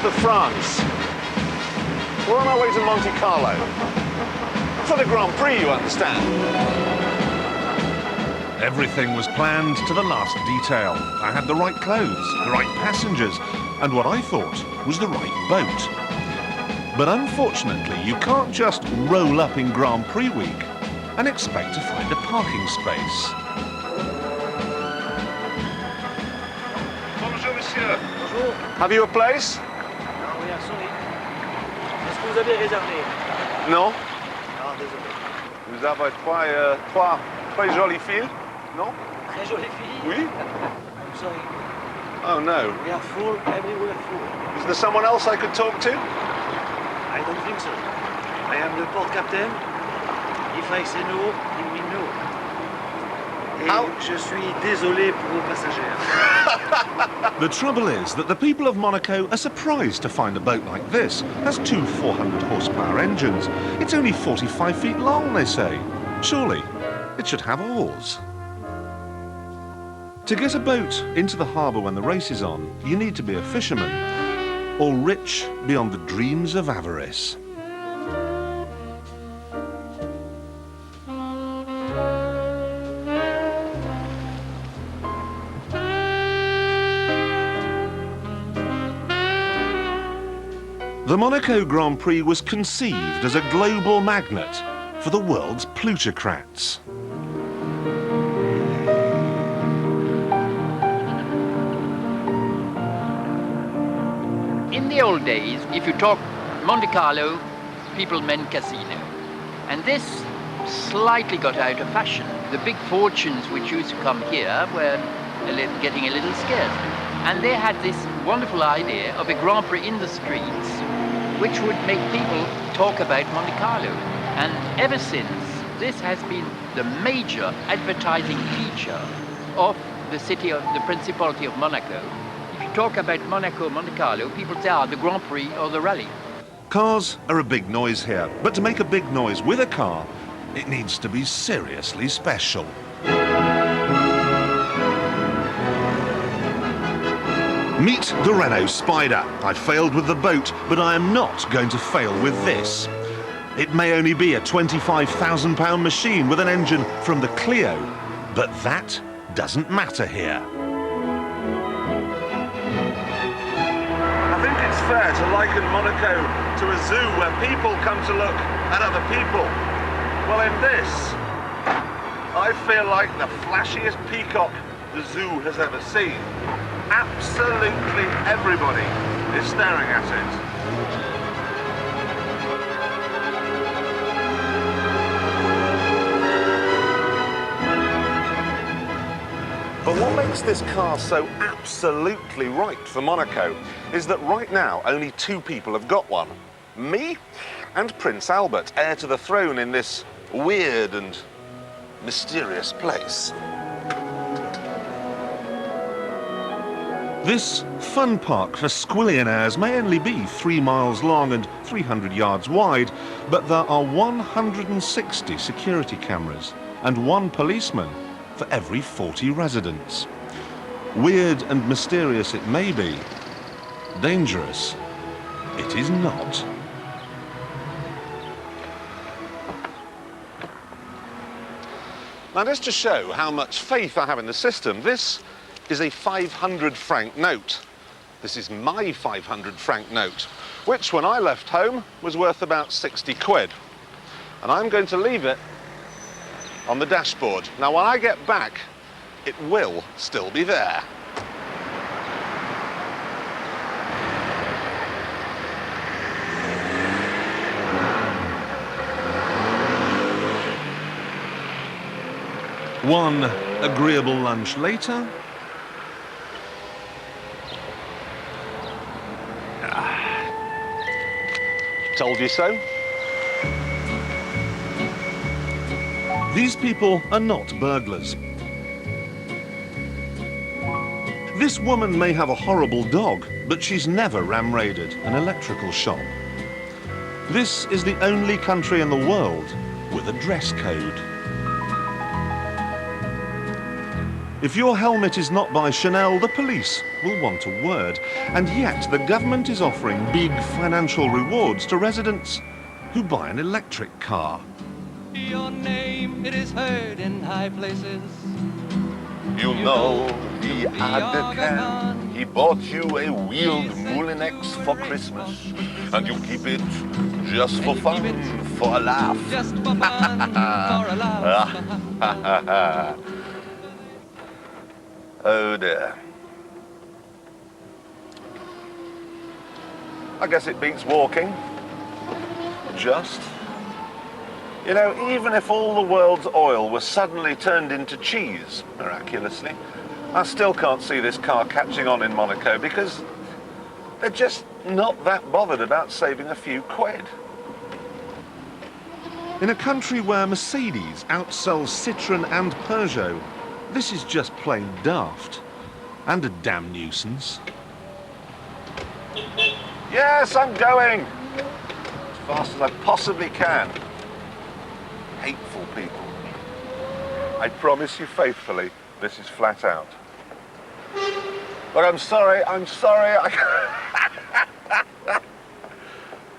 south of France. We're on our way to Monte Carlo. For the Grand Prix, you understand. Everything was planned to the last detail. I had the right clothes, the right passengers, and what I thought was the right boat. But unfortunately, you can't just roll up in Grand Prix week and expect to find a parking space. Bonjour, monsieur. Bonjour. Have you a place? Ah oui, sorry. Est-ce que vous avez réservé? Non. Ah, désolé. Vous avez trois très jolies filles? Non? Très jolie fille? Oui? I'm sorry. Oh no. We are full, everywhere full. Is there someone else I could talk to? I don't think so. I am the port captain. If I say no, it means no. Et je suis désolé pour vos passagers. The trouble is that the people of Monaco are surprised to find a boat like this has two 400 horsepower engines. It's only 45 feet long, they say. Surely, it should have oars. To get a boat into the harbour when the race is on, you need to be a fisherman, or rich beyond the dreams of avarice. The Monaco Grand Prix was conceived as a global magnet for the world's plutocrats. In the old days, if you talk Monte Carlo, people meant casino. And this slightly got out of fashion. The big fortunes which used to come here were getting a little scarce. And they had this wonderful idea of a Grand Prix in the streets, which would make people talk about Monte Carlo. And ever since, this has been the major advertising feature of the city of the Principality of Monaco. If you talk about Monaco, Monte Carlo, people say, the Grand Prix or the rally. Cars are a big noise here, but to make a big noise with a car, it needs to be seriously special. Meet the Renault Spider. I failed with the boat, but I am not going to fail with this. It may only be a £25,000 machine with an engine from the Clio, but that doesn't matter here. I think it's fair to liken Monaco to a zoo where people come to look at other people. Well, in this, I feel like the flashiest peacock the zoo has ever seen. Absolutely everybody is staring at it. But what makes this car so absolutely right for Monaco is that right now only two people have got one. Me and Prince Albert, heir to the throne in this weird and mysterious place. This fun park for squillionaires may only be 3 miles long and 300 yards wide, but there are 160 security cameras and 1 policeman for every 40 residents. Weird and mysterious it may be, dangerous it is not. Now, just to show how much faith I have in the system, this is a 500 franc note. This is my 500 franc note, which when I left home was worth about 60 quid. And I'm going to leave it on the dashboard. Now, when I get back, it will still be there. One agreeable lunch later. Told you so. These people are not burglars. This woman may have a horrible dog, but she's never ram-raided an electrical shop. This is the only country in the world with a dress code. If your helmet is not by Chanel, the police will want a word. And yet the government is offering big financial rewards to residents who buy an electric car. Your name, it is heard in high places. You know, the Ad Can, he bought you a wheeled Moulinex for Christmas. And you keep it just for fun, for a laugh. Just for fun, for a laugh. Oh dear. I guess it beats walking. Just. You know, even if all the world's oil was suddenly turned into cheese, miraculously, I still can't see this car catching on in Monaco because they're just not that bothered about saving a few quid. In a country where Mercedes outsells Citroën and Peugeot, this is just plain daft. And a damn nuisance. Yes, I'm going! As fast as I possibly can. Hateful people. I promise you faithfully, this is flat out. But I'm sorry.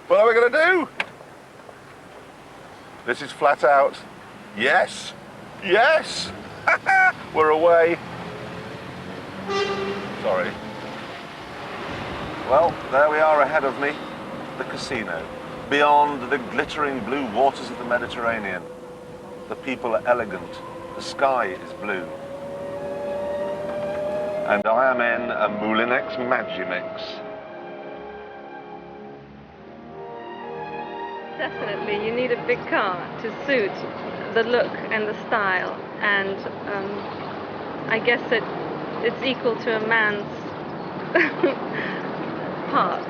What are we going to do? This is flat out. Yes. Yes. We're away. Sorry. Well, there we are ahead of me. The casino. Beyond the glittering blue waters of the Mediterranean. The people are elegant. The sky is blue. And I am in a Moulinex Magimix. Definitely, you need a big car to suit the look and the style, and I guess it's equal to a man's parts.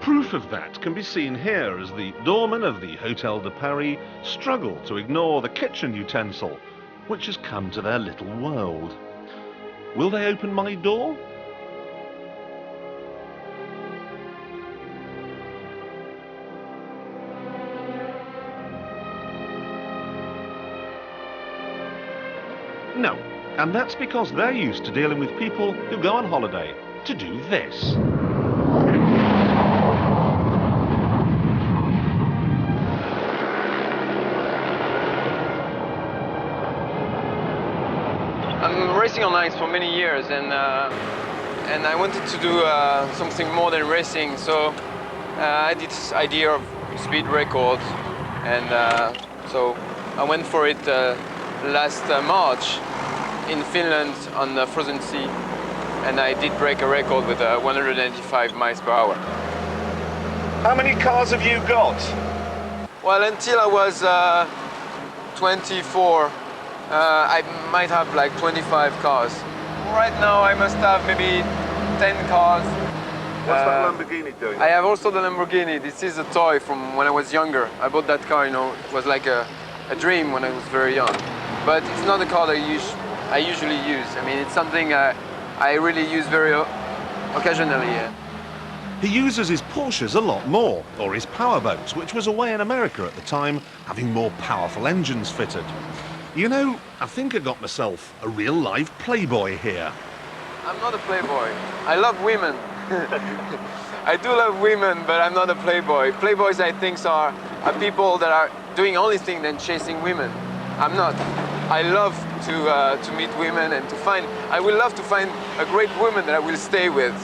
Proof of that can be seen here as the doorman of the Hotel de Paris struggle to ignore the kitchen utensil, which has come to their little world. Will they open my door? No, and that's because they're used to dealing with people who go on holiday to do this. I'm racing on ice for many years, and I wanted to do something more than racing, so I had this idea of speed records, and so I went for it last March in Finland on the frozen sea, and I did break a record with 195 miles per hour. How many cars have you got? Well, until I was 24, I might have like 25 cars. Right now I must have maybe 10 cars. What's that Lamborghini doing? I have also the Lamborghini. This is a toy from when I was younger. I bought that car, you know, it was like a dream when I was very young. But it's not a car that I usually use. I mean, it's something I really use very occasionally. Yeah. He uses his Porsches a lot more, or his powerboats, which was away in America at the time, having more powerful engines fitted. You know, I think I got myself a real live playboy here. I'm not a playboy. I love women. I do love women, but I'm not a playboy. Playboys, I think, are people that are doing only thing than chasing women. I'm not. I love to meet women and to find. I will love to find a great woman that I will stay with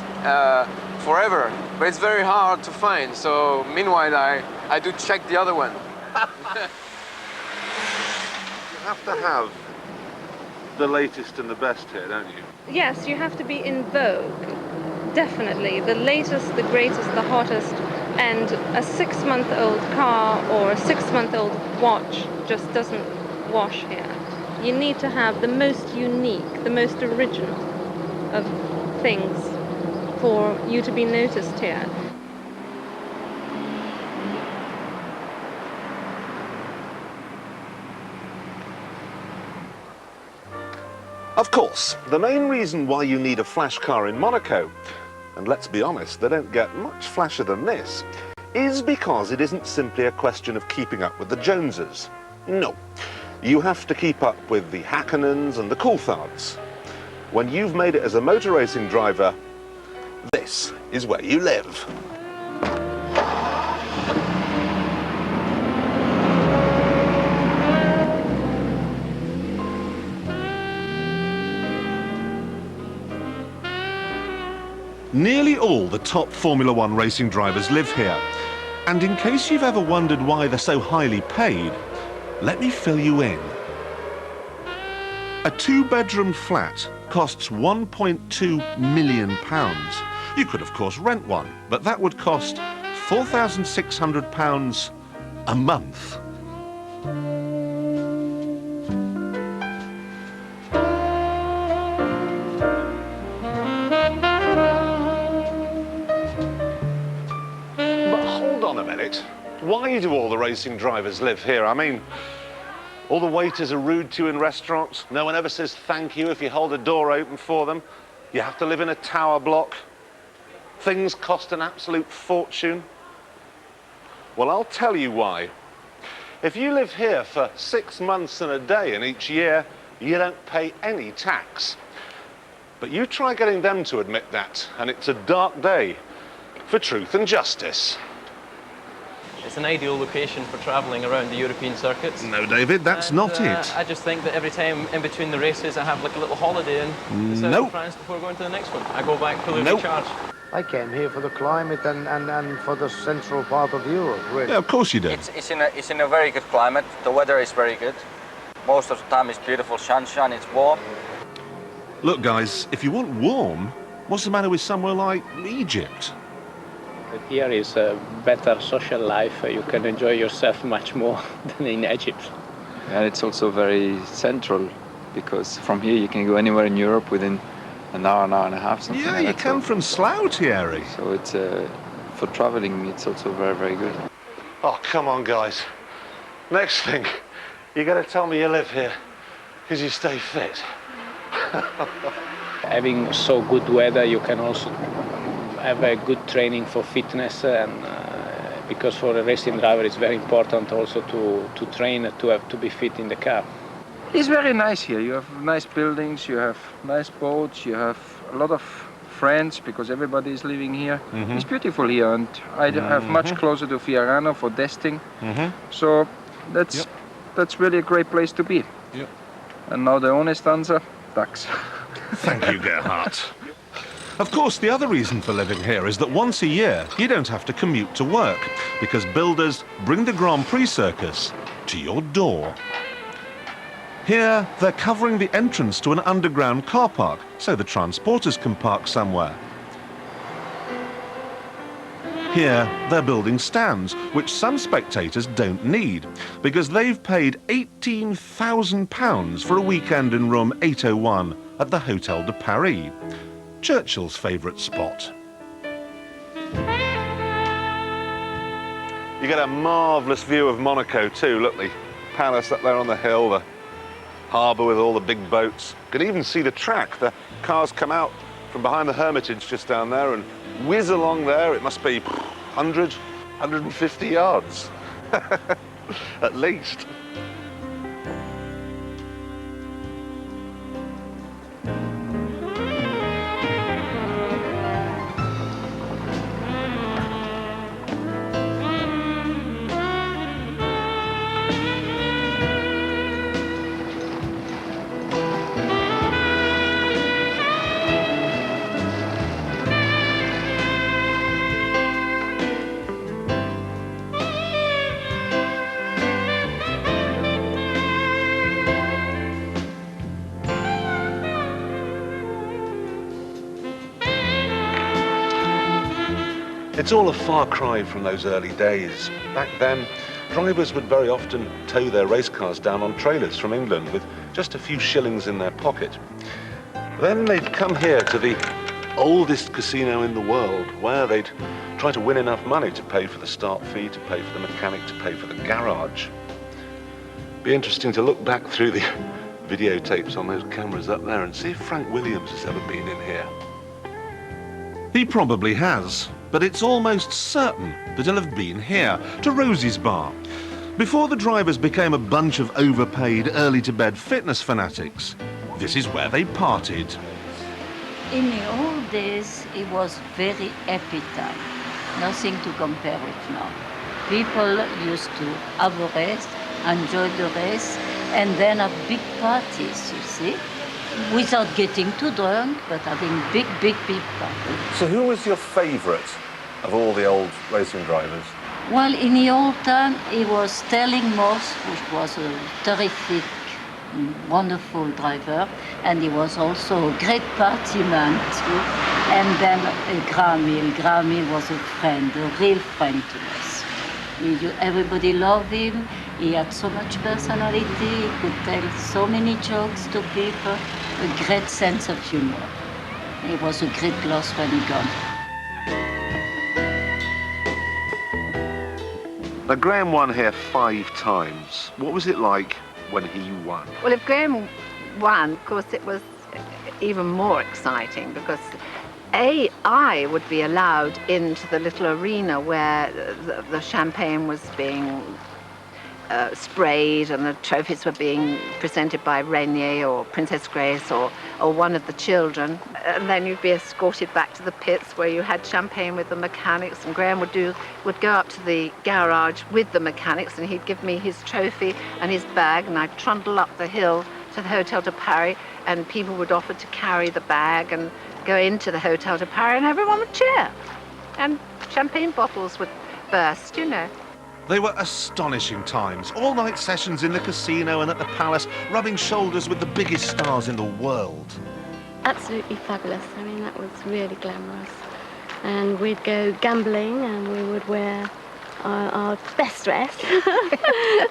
forever. But it's very hard to find. So meanwhile, I do check the other one. You have to have the latest and the best here, don't you? Yes, you have to be in vogue. Definitely. The latest, the greatest, the hottest. And a 6-month-old car or a 6-month-old watch just doesn't wash here. You need to have the most unique, the most original of things for you to be noticed here. Of course, the main reason why you need a flash car in Monaco, and let's be honest, they don't get much flasher than this, is because it isn't simply a question of keeping up with the Joneses. No. you have to keep up with the Hackenens and the Coulthards. When you've made it as a motor racing driver, this is where you live. Nearly all the top Formula One racing drivers live here. And in case you've ever wondered why they're so highly paid, let me fill you in. A two-bedroom flat costs £1.2 million. You could, of course, rent one, but that would cost £4,600 a month. Why do all the racing drivers live here? I mean, all the waiters are rude to you in restaurants. No one ever says thank you if you hold a door open for them. You have to live in a tower block. Things cost an absolute fortune. Well, I'll tell you why. If you live here for 6 months and a day in each year, you don't pay any tax. But you try getting them to admit that, and it's a dark day for truth and justice. It's an ideal location for travelling around the European circuits. No, David, that's not it. I just think that every time in between the races I have like a little holiday in the south of France before going to the next one. I go back fully recharged. I came here for the climate and for the central part of Europe, really. Yeah, of course you do. It's in a very good climate. The weather is very good. Most of the time it's beautiful sunshine, it's warm. Look, guys, if you want warm, what's the matter with somewhere like Egypt? Here is a better social life. You can enjoy yourself much more than in Egypt. And it's also very central, because from here you can go anywhere in Europe within an hour and a half. Something Yeah, like you that. come from Slough, Thierry. So it's for traveling, it's also very, very good. Oh, come on, guys. Next thing, you got to tell me you live here because you stay fit. Having so good weather, you can also have a good training for fitness, and because for a racing driver it's very important also to train to be fit in the car. It's very nice here. You have nice buildings, you have nice boats, you have a lot of friends because everybody is living here. It's beautiful here, and I have much closer to Fiorano for testing. So that's really a great place to be. Yep. And now the honest answer, tax. Thank you, Gerhard. Of course, the other reason for living here is that once a year, you don't have to commute to work, because builders bring the Grand Prix circus to your door. Here, they're covering the entrance to an underground car park, so the transporters can park somewhere. Here, they're building stands, which some spectators don't need, because they've paid £18,000 for a weekend in room 801 at the Hotel de Paris, Churchill's favourite spot. You get a marvellous view of Monaco too. Look, the palace up there on the hill, the harbour with all the big boats. You can even see the track. The cars come out from behind the Hermitage just down there and whiz along there. It must be 100, 150 yards, at least. It's all a far cry from those early days. Back then, drivers would very often tow their race cars down on trailers from England with just a few shillings in their pocket. Then they'd come here to the oldest casino in the world, where they'd try to win enough money to pay for the start fee, to pay for the mechanic, to pay for the garage. Be interesting to look back through the videotapes on those cameras up there and see if Frank Williams has ever been in here. He probably has, but it's almost certain that he'll have been here, to Rosie's Bar. Before the drivers became a bunch of overpaid, early-to-bed fitness fanatics, this is where they parted. In the old days, it was very happy time. Nothing to compare with now. People used to have a race, enjoy the race, and then have big parties, you see, without getting too drunk, but having big, big parties. So who was your favourite of all the old racing drivers? Well, in the old time, it was Sterling Moss, which was a terrific, wonderful driver, and he was also a great party man too. And then Graham Hill. Graham Hill was a friend, a real friend to us. Everybody loved him. He had so much personality. He could tell so many jokes to people. A great sense of humor. He was a great loss when he gone. Now, Graham won here 5 times. What was it like when he won? Well, if Graham won, of course, it was even more exciting because I would be allowed into the little arena where the champagne was being sprayed and the trophies were being presented by Rainier or Princess Grace or one of the children. And then you'd be escorted back to the pits where you had champagne with the mechanics, and Graham would go up to the garage with the mechanics and he'd give me his trophy and his bag, and I'd trundle up the hill to the Hotel de Paris, and people would offer to carry the bag and go into the Hotel de Paris and everyone would cheer. And champagne bottles would burst, you know. They were astonishing times. All-night sessions in the casino and at the palace, rubbing shoulders with the biggest stars in the world. Absolutely fabulous. I mean, that was really glamorous. And we'd go gambling and we would wear our best dress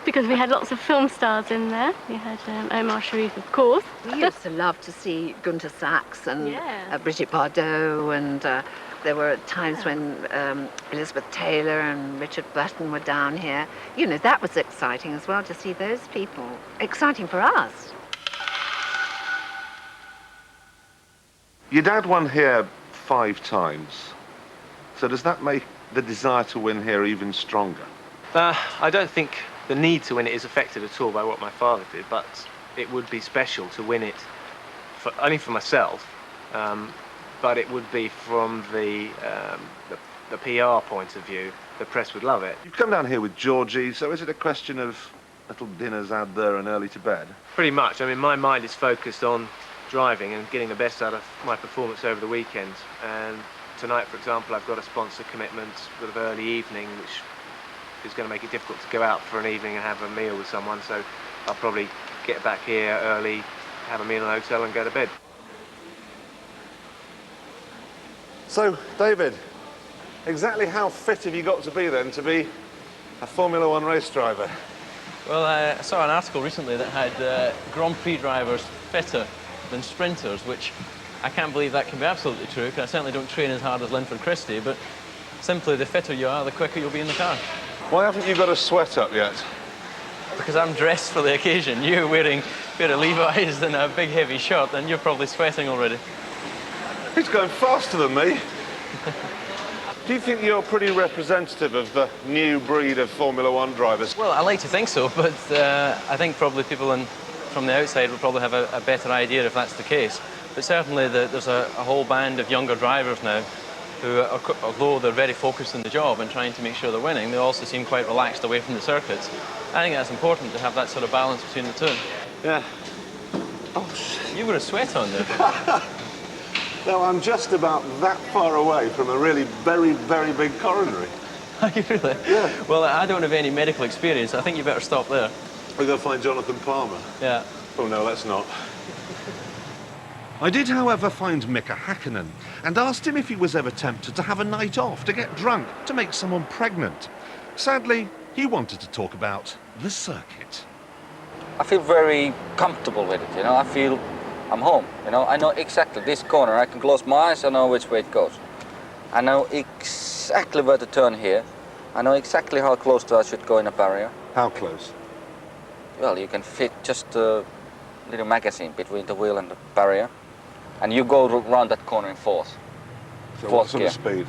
because we had lots of film stars in there. We had Omar Sharif, of course. We used to love to see Gunter Sachs and Brigitte Bardot, and there were times when Elizabeth Taylor and Richard Burton were down here. You know, that was exciting as well to see those people. Exciting for us. Your dad won here 5 times. So does that make the desire to win here even stronger? I don't think the need to win it is affected at all by what my father did, but it would be special to win it, only for myself, but it would be from the PR point of view. The press would love it. You've come down here with Georgie, so is it a question of little dinners out there and early to bed? Pretty much. I mean, my mind is focused on driving and getting the best out of my performance over the weekend. And tonight, for example, I've got a sponsor commitment with an early evening, which is going to make it difficult to go out for an evening and have a meal with someone, so I'll probably get back here early, have a meal in a hotel and go to bed. So, David, exactly how fit have you got to be then to be a Formula One race driver? Well, I saw an article recently that had Grand Prix drivers fitter than sprinters, which I can't believe that can be absolutely true, because I certainly don't train as hard as Linford Christie, but simply the fitter you are, the quicker you'll be in the car. Why haven't you got a sweat up yet? Because I'm dressed for the occasion. You're wearing a pair of Levi's and a big heavy shirt, and you're probably sweating already. He's going faster than me. Do you think you're pretty representative of the new breed of Formula One drivers? Well, I like to think so, but I think probably people from the outside will probably have a better idea if that's the case. But certainly there's a whole band of younger drivers now who, although they're very focused on the job and trying to make sure they're winning, they also seem quite relaxed away from the circuits. I think that's important to have that sort of balance between the two. Yeah. Oh, you were a sweat on there. No, I'm just about that far away from a really very, very big coronary. Are you really? Yeah. Well, I don't have any medical experience. I think you better stop there. We're going to find Jonathan Palmer. Yeah. Oh, no, let's not. I did, however, find Mika Hakkinen and asked him if he was ever tempted to have a night off, to get drunk, to make someone pregnant. Sadly, he wanted to talk about the circuit. I feel very comfortable with it, you know. I feel I'm home, you know. I know exactly this corner. I can close my eyes, I know which way it goes. I know exactly where to turn here. I know exactly how close I should go in a barrier. How close? Well, you can fit just a little magazine between the wheel and the barrier. And you go around that corner in fourth. So what sort of speed?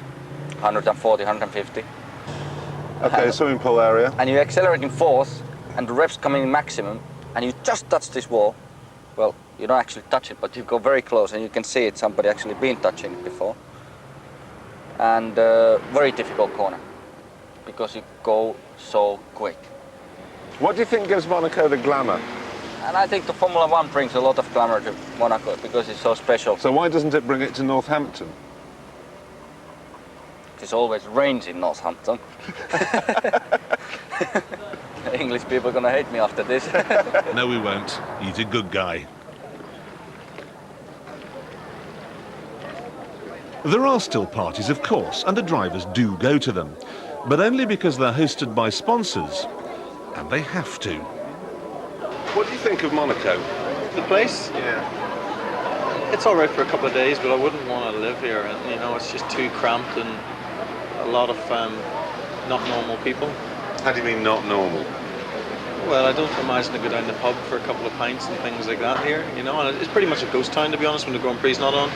140, 150. Okay, swimming pool area. And you accelerate in fourth, and the revs coming in maximum, and you just touch this wall. Well, you don't actually touch it, but you go very close, and you can see it. Somebody actually been touching it before. And very difficult corner, because you go so quick. What do you think gives Monaco the glamour? And I think the Formula One brings a lot of glamour to Monaco because it's so special. So why doesn't it bring it to Northampton? It always rains in Northampton. English people are gonna hate me after this. No, we won't. He's a good guy. There are still parties, of course, and the drivers do go to them, but only because they're hosted by sponsors, and they have to. What do you think of Monaco? The place? Yeah. It's all right for a couple of days, but I wouldn't want to live here. And, you know, it's just too cramped and a lot of not normal people. How do you mean not normal? Well, I don't imagine to go down the pub for a couple of pints and things like that here, you know. And it's pretty much a ghost town, to be honest, when the Grand Prix is not on.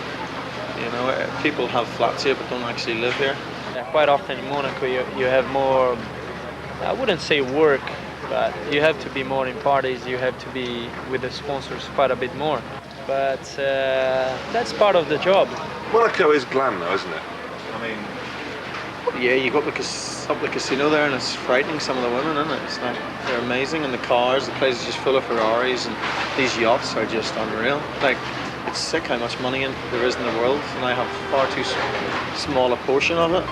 You know, people have flats here but don't actually live here. Yeah, quite often in Monaco you have more, I wouldn't say work, but you have to be more in parties, you have to be with the sponsors quite a bit more. But that's part of the job. Monaco is glam though, isn't it? I mean... Yeah, you go up the casino there and it's frightening, some of the women, isn't it? It's not, they're amazing, and the cars, the place is just full of Ferraris, and these yachts are just unreal. Like, it's sick how much money there is in the world, and I have far too small a portion of it.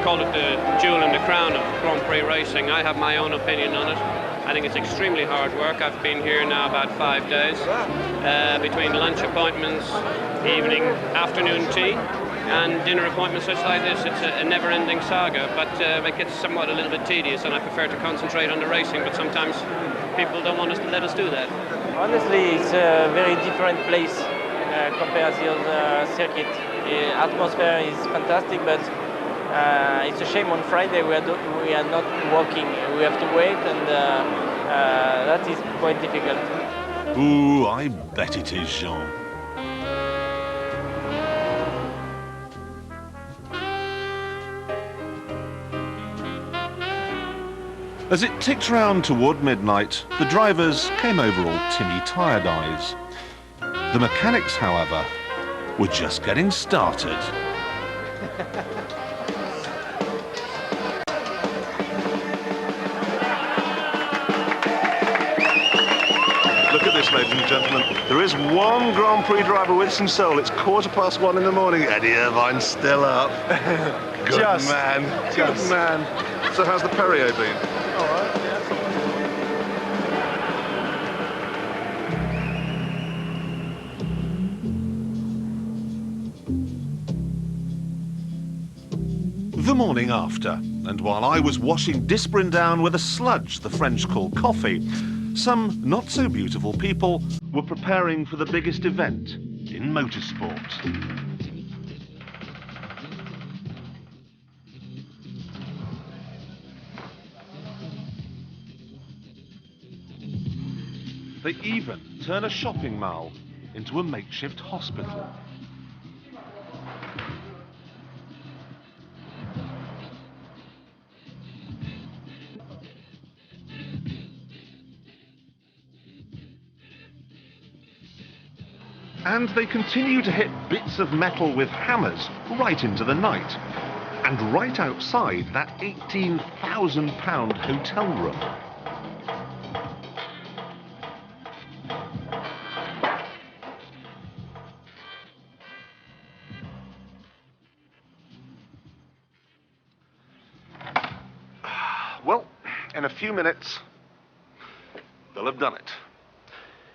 Call it the jewel in the crown of Grand Prix racing. I have my own opinion on it. I think it's extremely hard work. I've been here now about 5 days, between lunch appointments, evening, afternoon tea, and dinner appointments such like this. It's a never-ending saga, but it gets somewhat a little bit tedious, and I prefer to concentrate on the racing, but sometimes people don't want us to let us do that. Honestly, it's a very different place compared to the other circuit. The atmosphere is fantastic, but it's a shame on Friday we are not walking. We have to wait, and that is quite difficult. Ooh, I bet it is, Jean. As it ticked round toward midnight, the drivers came over all tinny tired eyes. The mechanics, however, were just getting started. Look at this, ladies and gentlemen. There is one Grand Prix driver with some soul. It's 1:15 in the morning. Eddie Irvine's still up. Good man. Good man. So how's the Perrier been? All right, yeah. The morning after, and while I was washing Disprin down with a sludge the French call coffee, some not-so-beautiful people were preparing for the biggest event in motorsport. They even turn a shopping mall into a makeshift hospital. And they continue to hit bits of metal with hammers right into the night, and right outside that £18,000 hotel room. Well, in a few minutes, they'll have done it.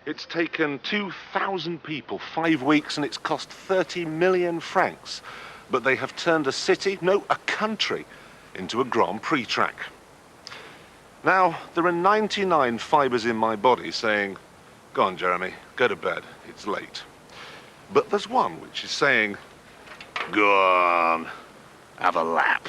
It's taken 2,000 people, 5 weeks, and it's cost 30 million francs. But they have turned a city, no, a country, into a Grand Prix track. Now, there are 99 fibres in my body saying, go on, Jeremy, go to bed, it's late. but there's one which is saying, go on, have a lap.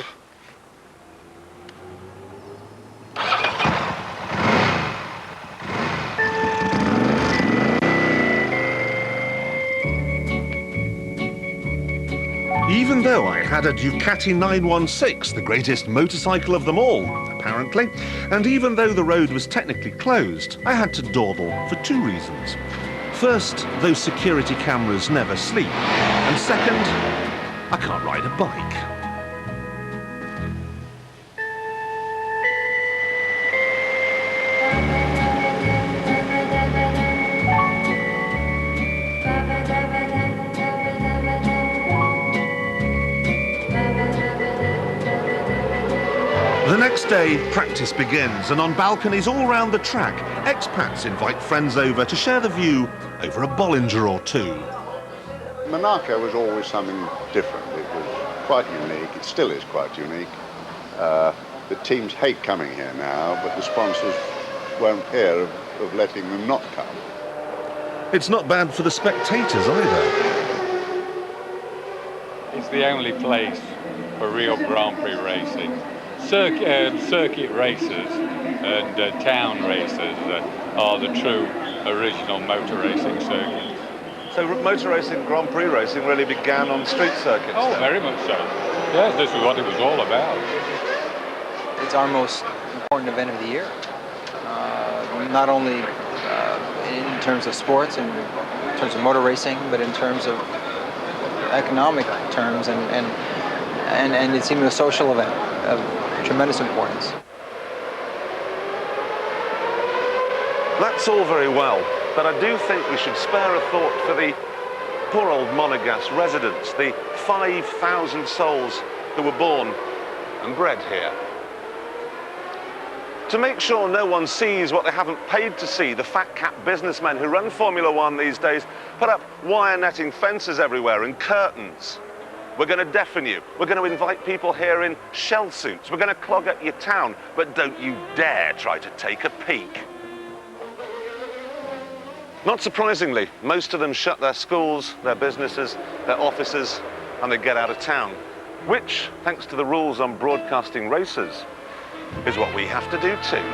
Even though I had a Ducati 916, the greatest motorcycle of them all, apparently, and even though the road was technically closed, I had to dawdle for two reasons. First, those security cameras never sleep, and second, I can't ride a bike. The next day, practice begins, and on balconies all round the track, expats invite friends over to share the view over a Bollinger or two. Monaco was always something different. It was quite unique. It still is quite unique. The teams hate coming here now, but the sponsors won't hear of letting them not come. It's not bad for the spectators either. It's the only place for real Grand Prix racing. Circuit racers and town racers are the true original motor racing circuit. So motor racing, Grand Prix racing really began on street circuits? Oh, then? Very much so. Yes, this is what it was all about. It's our most important event of the year. Not only in terms of sports and in terms of motor racing, but in terms of economic terms, and it's even a social event of tremendous importance. That's all very well, but I do think we should spare a thought for the poor old Monegasque residents, the 5,000 souls who were born and bred here. To make sure no one sees what they haven't paid to see, the fat-cap businessmen who run Formula One these days put up wire netting fences everywhere and curtains. We're going to deafen you. We're going to invite people here in shell suits. We're going to clog up your town, but don't you dare try to take a peek. Not surprisingly, most of them shut their schools, their businesses, their offices, and they get out of town, which, thanks to the rules on broadcasting races, is what we have to do too.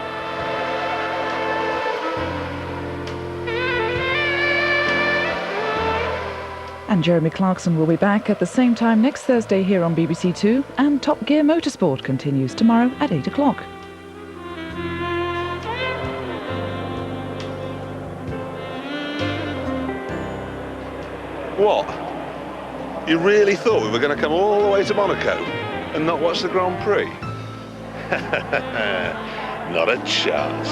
And Jeremy Clarkson will be back at the same time next Thursday here on BBC Two, and Top Gear Motorsport continues tomorrow at 8 o'clock. What? You really thought we were going to come all the way to Monaco and not watch the Grand Prix? Not a chance.